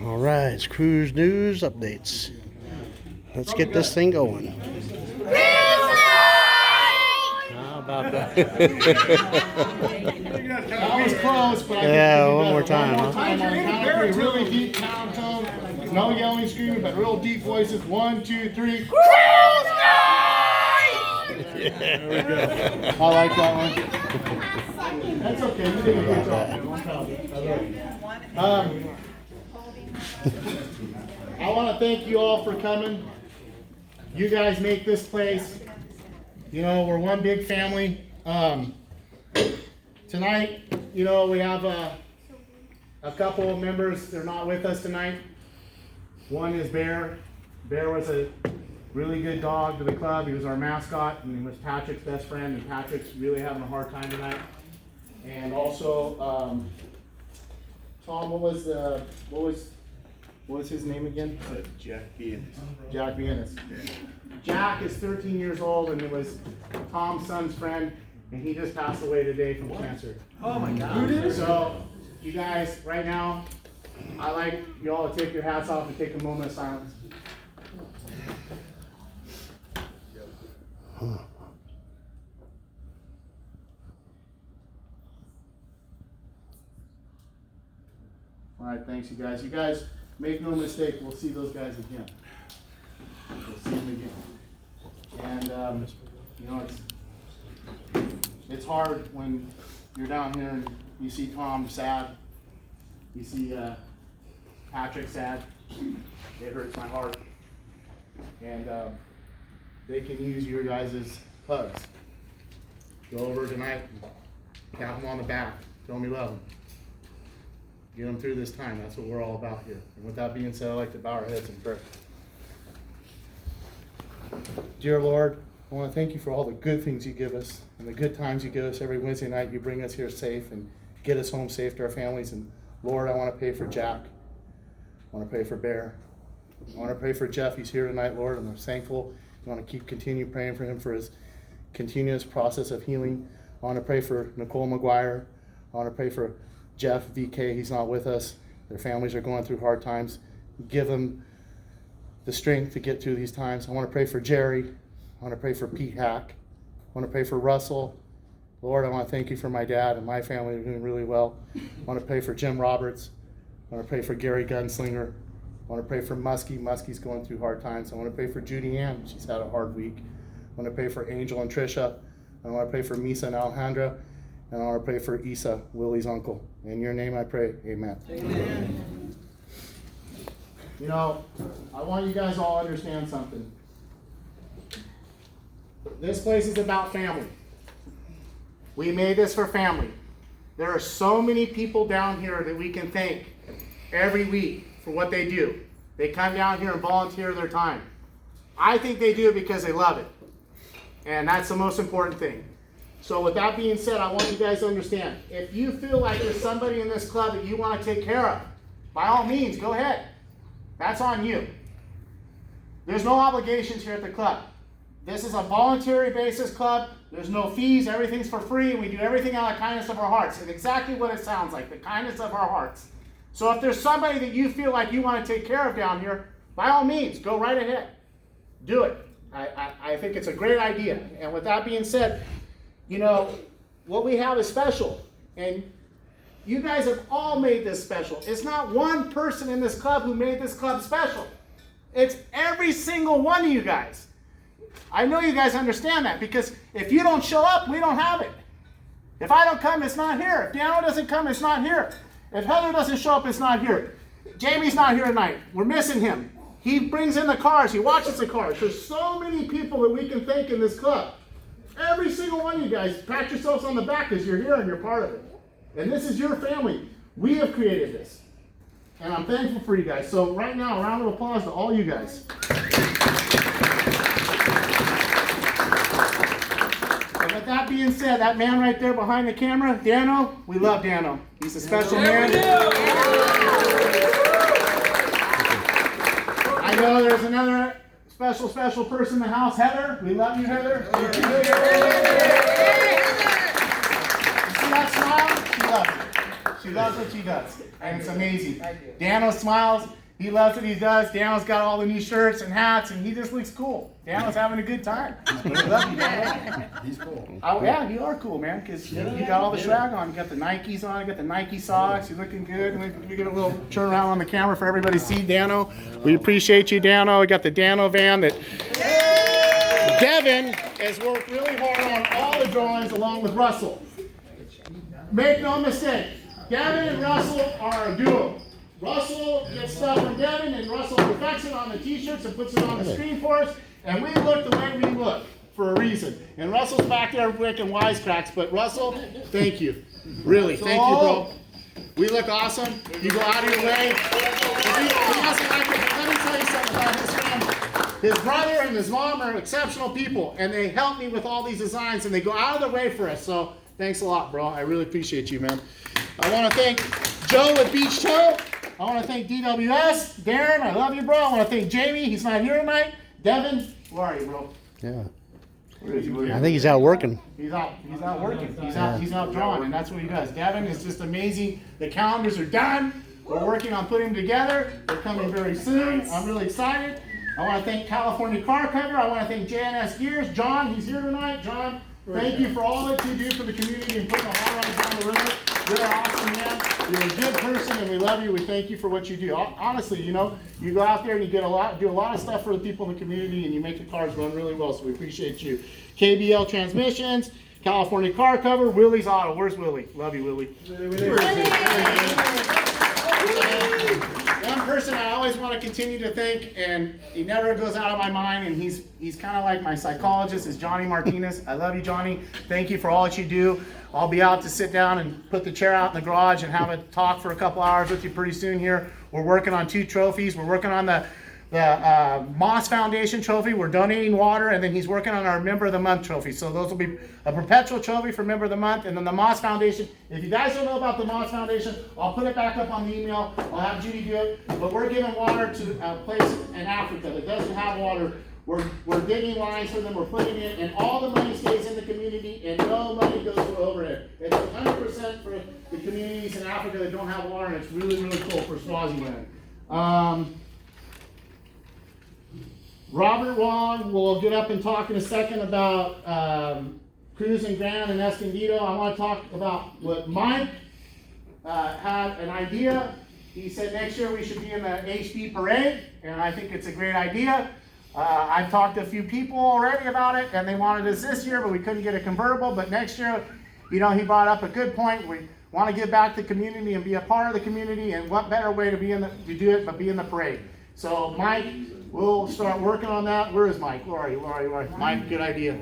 All right, it's cruise news updates. Let's get this thing going. How about that? That was close, but Yeah, one more time, One more huh? time on the count of three, really deep count tone. No yelling, screaming, but real deep voices. 1, 2, 3. There we go. I like that one. That's okay. You did a good job. No problem. I want to thank you all for coming. You guys make this place. You know, we're one big family. Tonight, you know, we have a couple of members. They're not with us tonight. One is Bear. Bear was a really good dog to the club. He was our mascot, and he was Patrick's best friend. And Patrick's really having a hard time tonight. And also, Tom, what was his name again? Jack Bean. Jack Viennas. Jack is 13 years old, and it was Tom's son's friend, and he just passed away today from cancer. Oh my God. Who did it? So, you guys, right now, I'd like you all to take your hats off and take a moment of silence. All right, thanks, you guys. You guys, make no mistake, we'll see those guys again. We'll see them again. And, you know, it's hard when you're down here and you see Tom sad. You see Patrick sad. It hurts my heart. And they can use your guys' hugs. Go over tonight and pat them on the back. Tell them you love them. Get them through this time. That's what we're all about here. And with that being said, I'd like to bow our heads in prayer. Dear Lord, I want to thank you for all the good things you give us and the good times you give us every Wednesday night. You bring us here safe and get us home safe to our families. And Lord, I want to pray for Jack. I want to pray for Bear. I want to pray for Jeff. He's here tonight, Lord, and I'm thankful. I want to continue praying for him for his continuous process of healing. I want to pray for Nicole McGuire. I want to pray for Jeff VK. He's not with us. Their families are going through hard times. Give them the strength to get through these times. I want to pray for Jerry. I want to pray for Pete Hack. I want to pray for Russell. Lord, I want to thank you for my dad and my family. They're doing really well. I want to pray for Jim Roberts. I want to pray for Gary Gunslinger. I want to pray for Muskie. Muskie's going through hard times. I want to pray for Judy Ann. She's had a hard week. I want to pray for Angel and Trisha. I want to pray for Misa and Alejandra. And I want to pray for Isa, Willie's uncle. In your name I pray, amen. Amen. You know, I want you guys all to understand something. This place is about family. We made this for family. There are so many people down here that we can thank every week for what they do. They come down here and volunteer their time. I think they do it because they love it. And that's the most important thing. So with that being said, I want you guys to understand, if you feel like there's somebody in this club that you want to take care of, by all means, go ahead. That's on you. There's no obligations here at the club. This is a voluntary basis club. There's no fees. Everything's for free. And we do everything out of the kindness of our hearts. It's exactly what it sounds like, the kindness of our hearts. So if there's somebody that you feel like you want to take care of down here, by all means, go right ahead. Do it. I think it's a great idea. And with that being said, you know, what we have is special. And you guys have all made this special. It's not one person in this club who made this club special. It's every single one of you guys. I know you guys understand that, because if you don't show up, we don't have it. If I don't come, it's not here. If Daniel doesn't come, it's not here. If Heather doesn't show up, it's not here. Jamie's not here tonight. We're missing him. He brings in the cars. He watches the cars. There's so many people that we can thank in this club. Every single one of you guys, pat yourselves on the back because you're here and you're part of it. And this is your family. We have created this. And I'm thankful for you guys. So right now, a round of applause to all you guys. And with that being said, that man right there behind the camera, Dano, we love Dano. He's a special man. I know there's another special person in the house, Heather. We love you, Heather. You see that smile? She loves you. She loves what she does, and it's amazing. Dano smiles. He loves what he does. Dano's got all the new shirts and hats, and he just looks cool. Dano's having a good time. We love you, Dano. He's cool. Oh yeah, you are cool, man. Cause you got all the swag on. You got the Nikes on. You got the Nike socks. You're looking good. We get a little turn around on the camera for everybody to see Dano. We appreciate you, Dano. We got the Dano van that Devin has worked really hard on all the drawings along with Russell. Make no mistake, Devin and Russell are a duo. Russell gets stuff from Devin, and Russell perfects it on the t-shirts and puts it on the screen for us, and we look the way we look for a reason. And Russell's back there making wisecracks, but Russell, thank you. Really, thank you, bro. We look awesome. You go out of your way. He doesn't like it, but let me tell you something about his family. His brother and his mom are exceptional people, and they help me with all these designs, and they go out of their way for us. So thanks a lot, bro. I really appreciate you, man. I want to thank Joe with Beach Toe. I want to thank DWS. Darren, I love you, bro. I want to thank Jamie. He's not here tonight. Devin, where are you, bro? Yeah. Where is he? Where is he? I think he's out working. He's out working. He's out drawing, and that's what he does. Devin is just amazing. The calendars are done. We're working on putting them together. They're coming very soon. I'm really excited. I want to thank California Car Cover. I want to thank JNS Gears. John, he's here tonight. John, thank you for all that you do for the community and putting the hot rods down the river. You're awesome, man. You're a good person, and we love you. We thank you for what you do. Honestly, you know, you go out there and you do a lot of stuff for the people in the community, and you make the cars run really well. So we appreciate you. KBL Transmissions, California Car Cover, Willie's Auto. Where's Willie? Love you, Willie. One person I always want to continue to thank, and he never goes out of my mind, and he's kind of like my psychologist, is Johnny Martinez. I love you, Johnny. Thank you for all that you do. I'll be out to sit down and put the chair out in the garage and have a talk for a couple hours with you pretty soon here. We're working on 2 trophies. We're working on the Moss Foundation trophy. We're donating water, and then he's working on our Member of the Month trophy. So those will be a perpetual trophy for Member of the Month, and then the Moss Foundation. If you guys don't know about the Moss Foundation, I'll put it back up on the email. I'll have Judy do it. But we're giving water to a place in Africa that doesn't have water. We're digging lines for them. We're putting it, and all the money stays in the community, and no money goes for overhead. It's 100% for the communities in Africa that don't have water, and it's really, really cool for Swaziland. Robert Wong will get up and talk in a second about Cruz and Grand and Escondido. I want to talk about what Mike had an idea. He said next year we should be in the HB parade, and I think it's a great idea. I've talked to a few people already about it, and they wanted us this year, but we couldn't get a convertible. But next year, you know, he brought up a good point. We want to give back to the community and be a part of the community, and what better way to do it but be in the parade. So Mike, we'll start working on that. Where is Mike? Where are you? Mike, good idea.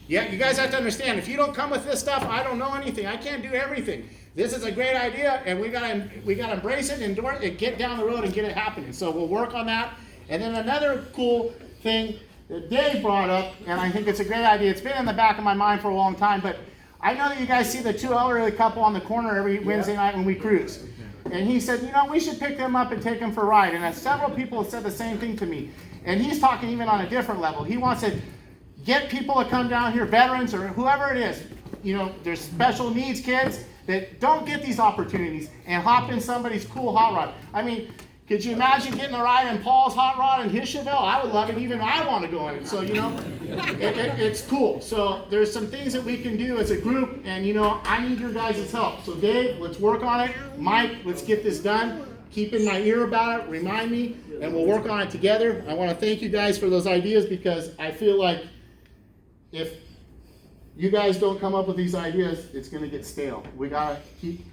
Yeah, you guys have to understand, if you don't come with this stuff, I don't know anything. I can't do everything. This is a great idea, and we gotta embrace it, endorse it, get down the road and get it happening. So we'll work on that. And then another cool thing that Dave brought up, and I think it's a great idea. It's been in the back of my mind for a long time, but I know that you guys see the 2 elderly couple on the corner every Wednesday night when we cruise. And he said, you know, we should pick them up and take them for a ride. And several people have said the same thing to me. And he's talking even on a different level. He wants to get people to come down here, veterans or whoever it is. You know, there's special needs kids that don't get these opportunities and hop in somebody's cool hot rod. I mean, could you imagine getting a ride in Paul's hot rod in his Chevelle? I would love it. Even I want to go in it. So, you know, it's cool. So there's some things that we can do as a group, and, you know, I need your guys' help. So Dave, let's work on it. Mike, let's get this done. Keep in my ear about it. Remind me, and we'll work on it together. I want to thank you guys for those ideas, because I feel like if you guys don't come up with these ideas, it's going to get stale. We got to keep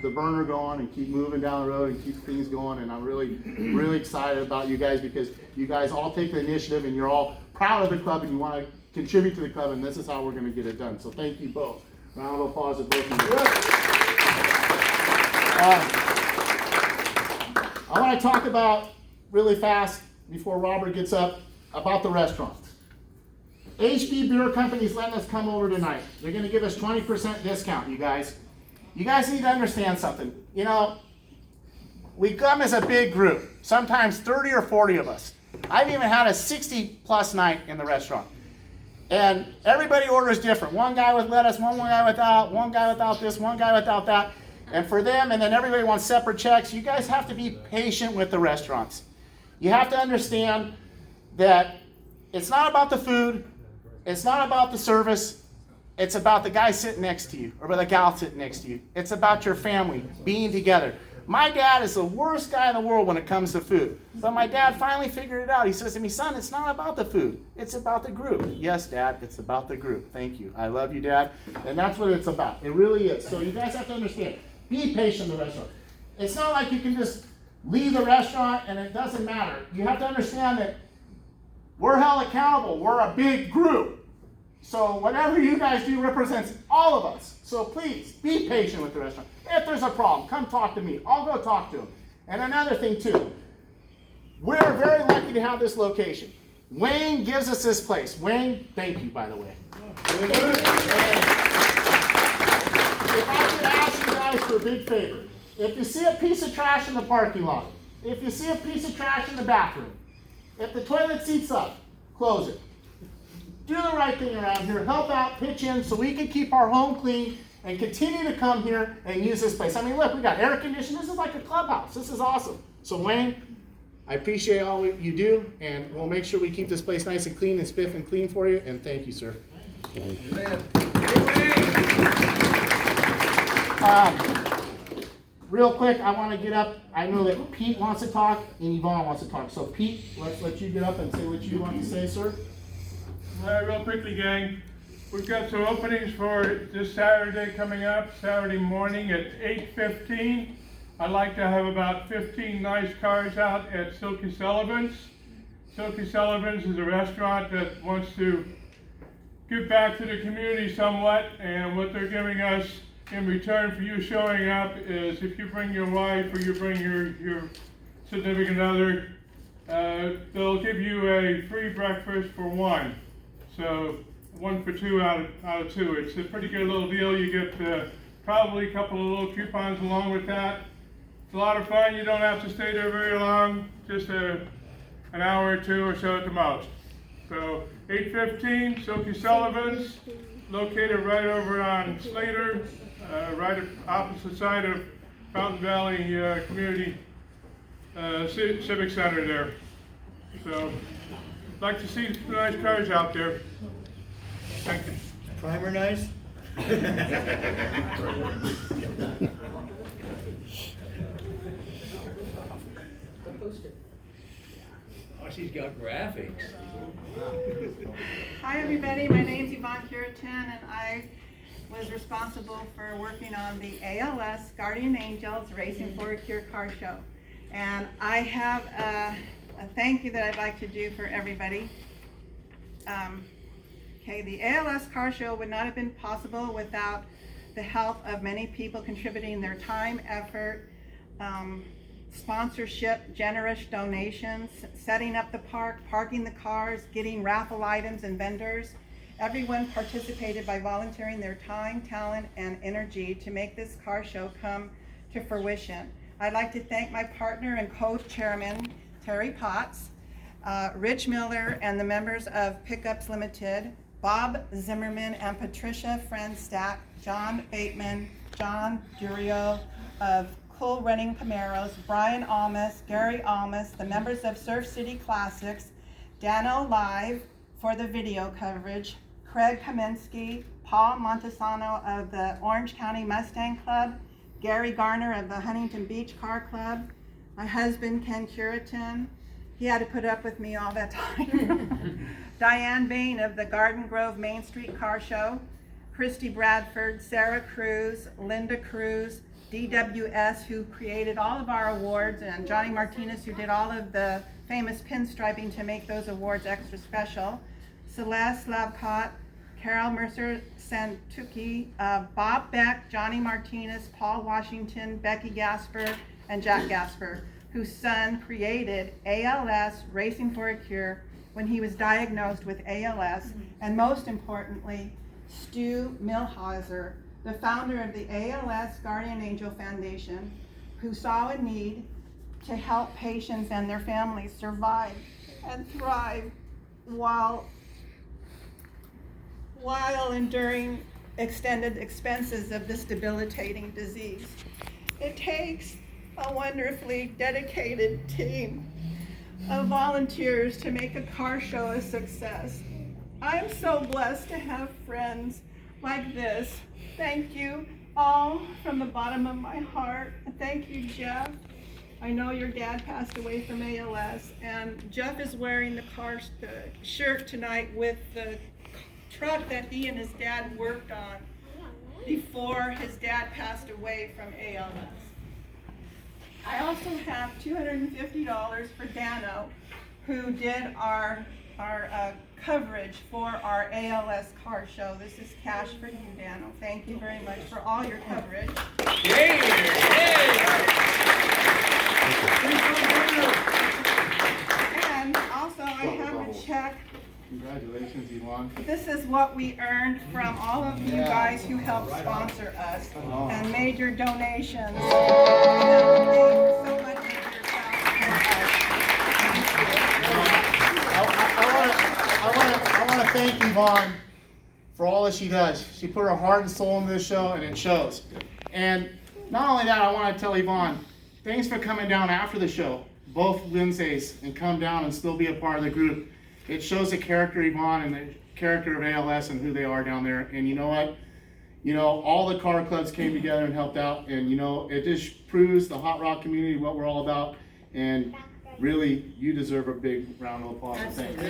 the burner going and keep moving down the road and keep things going. And I'm really, really excited about you guys, because you guys all take the initiative and you're all proud of the club and you want to contribute to the club, and this is how we're going to get it done. So thank you both. Round of applause to both of you. I want to talk about really fast before Robert gets up about the restaurant. HB Beer Company's letting us come over tonight. They're going to give us 20% discount, you guys. You guys need to understand something. You know, we come as a big group, sometimes 30 or 40 of us. I've even had a 60-plus night in the restaurant. And everybody orders different. One guy with lettuce, one guy without, one guy without this, one guy without that. And for them, and then everybody wants separate checks. You guys have to be patient with the restaurants. You have to understand that it's not about the food, it's not about the service, it's about the guy sitting next to you or the gal sitting next to you. It's about your family being together. My dad is the worst guy in the world when it comes to food. But my dad finally figured it out. He says to me, son, it's not about the food. It's about the group. Yes, Dad, it's about the group. Thank you. I love you, Dad. And that's what it's about. It really is. So you guys have to understand. Be patient in the restaurant. It's not like you can just leave the restaurant and it doesn't matter. You have to understand that we're held accountable. We're a big group. So whatever you guys do represents all of us. So please, be patient with the restaurant. If there's a problem, come talk to me. I'll go talk to them. And another thing too, we're very lucky to have this location. Wayne gives us this place. Wayne, thank you, by the way. And if I could ask you guys for a big favor, if you see a piece of trash in the parking lot, if you see a piece of trash in the bathroom, if the toilet seat's up, close it. Do the right thing around here. Help out, pitch in so we can keep our home clean and continue to come here and use this place. I mean, look, we got air conditioning. This is like a clubhouse. This is awesome. So Wayne, I appreciate all you do, and we'll make sure we keep this place nice and clean and spiff and clean for you, and thank you, sir. Real quick, I want to get up. I know that Pete wants to talk and Yvonne wants to talk. So Pete, let's let you get up and say what you want to say, sir. All right, real quickly, gang. We've got some openings for this Saturday coming up, Saturday morning at 8:15. I'd like to have about 15 nice cars out at Silky Sullivan's. Silky Sullivan's is a restaurant that wants to give back to the community somewhat, and what they're giving us in return for you showing up is if you bring your wife or you bring your significant other, they'll give you a free breakfast for one. So 1 for 2 out of 2. It's a pretty good little deal. You get probably a couple of little coupons along with that. It's a lot of fun. You don't have to stay there very long, just an hour or two or so at the most. So 8:15, Silky Sullivan's, located right over on Slater, right opposite side of Fountain Valley Community Civic Center there. So I'd like to see some nice cars out there. Thank you. Primer nice? Oh, she's got graphics. Hi everybody, my name's Yvonne Curitan and I was responsible for working on the ALS Guardian Angels Racing for a Cure car show. And I have a thank you that I'd like to do for everybody. Okay, the ALS car show would not have been possible without the help of many people contributing their time, effort, sponsorship, generous donations, setting up the park, parking the cars, getting raffle items and vendors. Everyone participated by volunteering their time, talent, and energy to make this car show come to fruition. I'd like to thank my partner and co-chairman, Terry Potts, Rich Miller, and the members of Pickups Limited, Bob Zimmerman and Patricia Friendstack, John Bateman, John Durio of Cool Running Camaros, Brian Almas, Gary Almas, the members of Surf City Classics, Dano Live for the video coverage, Craig Kaminsky, Paul Montesano of the Orange County Mustang Club, Gary Garner of the Huntington Beach Car Club, my husband Ken Curitan, he had to put up with me all that time, Diane Bain of the Garden Grove Main Street Car Show, Christy Bradford, Sarah Cruz, Linda Cruz, DWS, who created all of our awards, and Johnny Martinez, who did all of the famous pinstriping to make those awards extra special, Celeste Lavcott, Carol Mercer Santucci, Bob Beck, Johnny Martinez, Paul Washington, Becky Gasper, and Jack Gasper, whose son created ALS Racing for a Cure when he was diagnosed with ALS, and most importantly, Stu Milhauser, the founder of the ALS Guardian Angel Foundation, who saw a need to help patients and their families survive and thrive while enduring extended expenses of this debilitating disease. It takes a wonderfully dedicated team of volunteers to make a car show a success. I'm so blessed to have friends like this. Thank you all from the bottom of my heart. Thank you, Jeff. I know your dad passed away from ALS, and Jeff is wearing the shirt tonight with the truck that he and his dad worked on before his dad passed away from ALS. I also have $250 for Dano, who did our coverage for our ALS car show. This is cash for you, Dano. Thank you very much for all your coverage. And also I have a check. Congratulations, Yvonne. This is what we earned from all of you guys who helped sponsor us and made your donations. Thank you so much for your I want to thank Yvonne for all that she does. She put her heart and soul into this show, and it shows. And not only that, I want to tell Yvonne, thanks for coming down after the show, both Wednesdays, and come down and still be a part of the group. It shows the character of Yvonne and the character of ALS and who they are down there. And you know what? You know, all the car clubs came together and helped out. And you know, it just proves the Hot Rock community what we're all about. And really, you deserve a big round of applause. Thank you.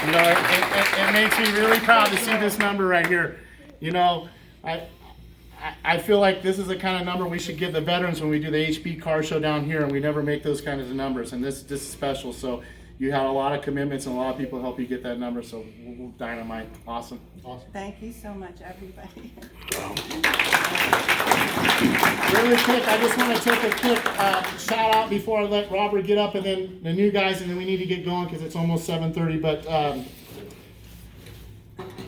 You know, it makes me really proud to see this number right here. You know, I feel like this is the kind of number we should give the veterans when we do the HB car show down here, and we never make those kinds of numbers, and this is special. So you had a lot of commitments and a lot of people help you get that number, so we'll dynamite. Awesome. Thank you so much, everybody. Really quick, I just want to take a quick shout out before I let Robert get up, and then the new guys, and then we need to get going because it's almost 7:30. But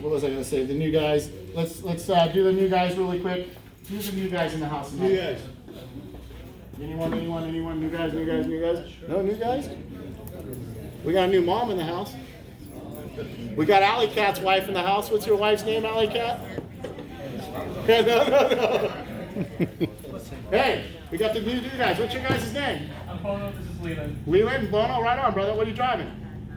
what was I going to say? The new guys. Let's do the new guys really quick. Who's the new guys in the house tonight? New guys. Anyone? New guys? No new guys? We got a new mom in the house. We got Alley Cat's wife in the house. What's your wife's name, Alley Cat? No. Hey, we got the new guys. What's your guys' name? I'm Bono, this is Leland. Leland? Bono? Right on, brother. What are you driving?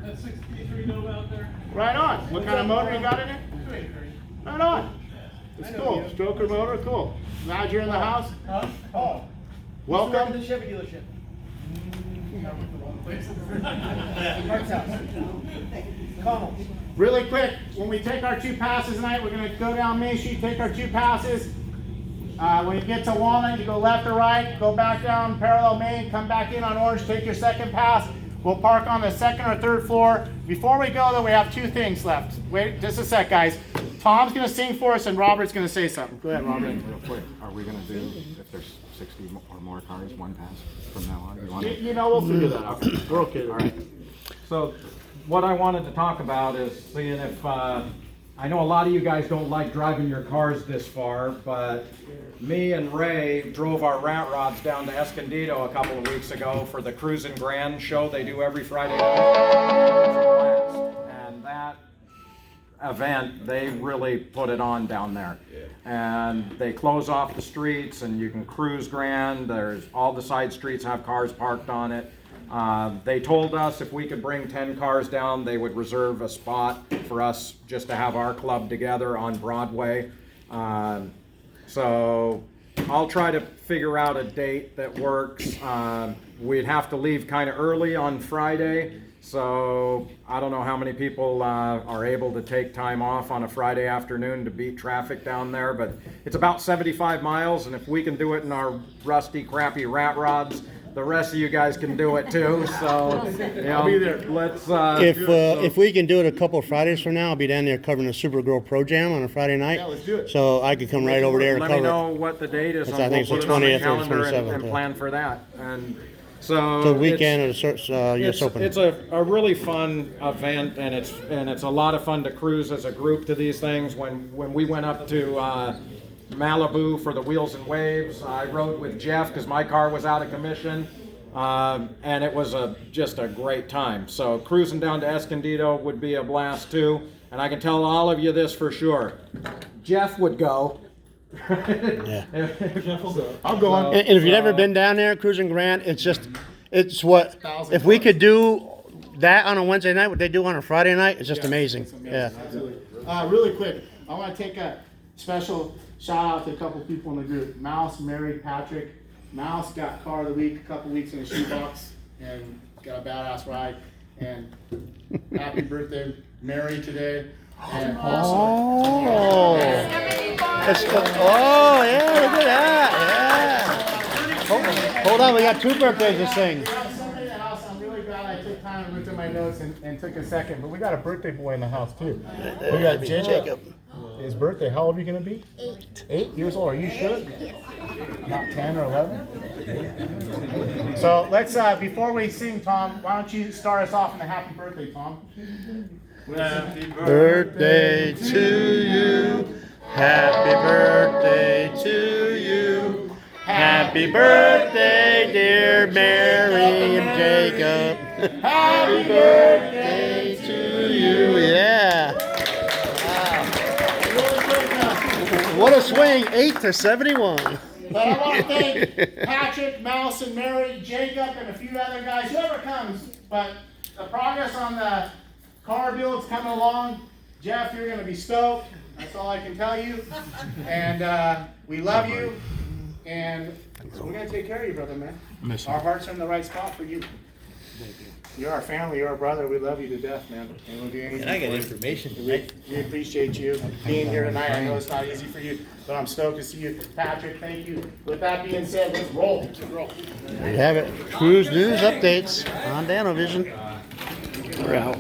That 63 Nova out there. Right on. What kind of motor you got in it? 283. Right on. It's cool. Stroker motor, cool. Glad you're in the house. Huh? Oh. Welcome. the Chevy dealership. Really quick, when we take our two passes tonight, we're going to go down Main Street, take our two passes. When you get to Walnut, you go left or right, go back down parallel Main, come back in on Orange, take your second pass. We'll park on the second or third floor. Before we go, though, we have two things left. Wait just a sec, guys. Tom's going to sing for us, and Robert's going to say something. Go ahead, Robert. Real quick, are we gonna do, if there's 60 or more cars, one pass from now on? You wanna- You know, we'll figure that out. We're okay. All right. So what I wanted to talk about is seeing if, I know a lot of you guys don't like driving your cars this far, but me and Ray drove our rat rods down to Escondido a couple of weeks ago for the Cruisin' Grand show they do every Friday night. It's a blast. And that event, they really put it on down there. And they close off the streets and you can cruise Grand. There's all the side streets have cars parked on it. They told us if we could bring 10 cars down, they would reserve a spot for us just to have our club together on Broadway. So I'll try to figure out a date that works. We'd have to leave kind of early on Friday. So I don't know how many people are able to take time off on a Friday afternoon to beat traffic down there, but it's about 75 miles, and if we can do it in our rusty, crappy rat rods, the rest of you guys can do it too. So, you know, I'll be there. Let's. If we can do it a couple of Fridays from now, I'll be down there covering the Supergirl Pro Jam on a Friday night. Yeah, let's do it. So I could come right over there and Let me cover know it. what the date is. It's- and I think we'll it's put the it on 20th or calendar 27th, and yeah. plan for that. And so The weekend of the US Open. It's a really fun event, and it's a lot of fun to cruise as a group to these things. When we went up to Malibu for the Wheels and Waves, I rode with Jeff because my car was out of commission, And it was just a great time. So cruising down to Escondido would be a blast too. And I can tell all of you this for sure. Jeff would go. Yeah. I'm going. And if you've never been down there cruising Grant, it's what, if we could do that on a Wednesday night, what they do on a Friday night, it's just amazing. Yeah. Really quick, I want to take a special shout out to a couple people in the group. Mouse, Mary, Patrick. Mouse got car of the week a couple weeks in a shoebox and got a badass ride. And happy birthday, Mary, today. And also, Oh. Oh, yeah, look at that. Yeah. Hold on, we got 2 birthdays to sing. we have somebody in the house. I'm really glad I took time and looked at my notes and took a second. But we got a birthday boy in the house too. We got Jacob. His birthday. How old are you gonna be? 8. 8 years old. Are you sure? Not 10 or 11. So let's before we sing, Tom, why don't you start us off in a happy birthday, Tom? Happy Birthday to you. Happy birthday to you. Happy birthday, dear Mary and Jacob. Happy birthday to you. Yeah. What a swing, 8 to 71. But I want to thank Patrick, Mouse, and Mary, Jacob, and a few other guys, whoever comes. But the progress on the car build's coming along. Jeff, you're going to be stoked. That's all I can tell you. And we love you. And we're going to take care of you, brother, man. Our hearts are in the right spot for you. You're our family. You're our brother. We love you to death, man. And we'll do anything. And I got for you. information. We appreciate you being here tonight. I know it's not easy for you, but I'm stoked to see you. Patrick, thank you. With that being said, let's roll. There you have it. Cruise news updates on Danovision. We're out.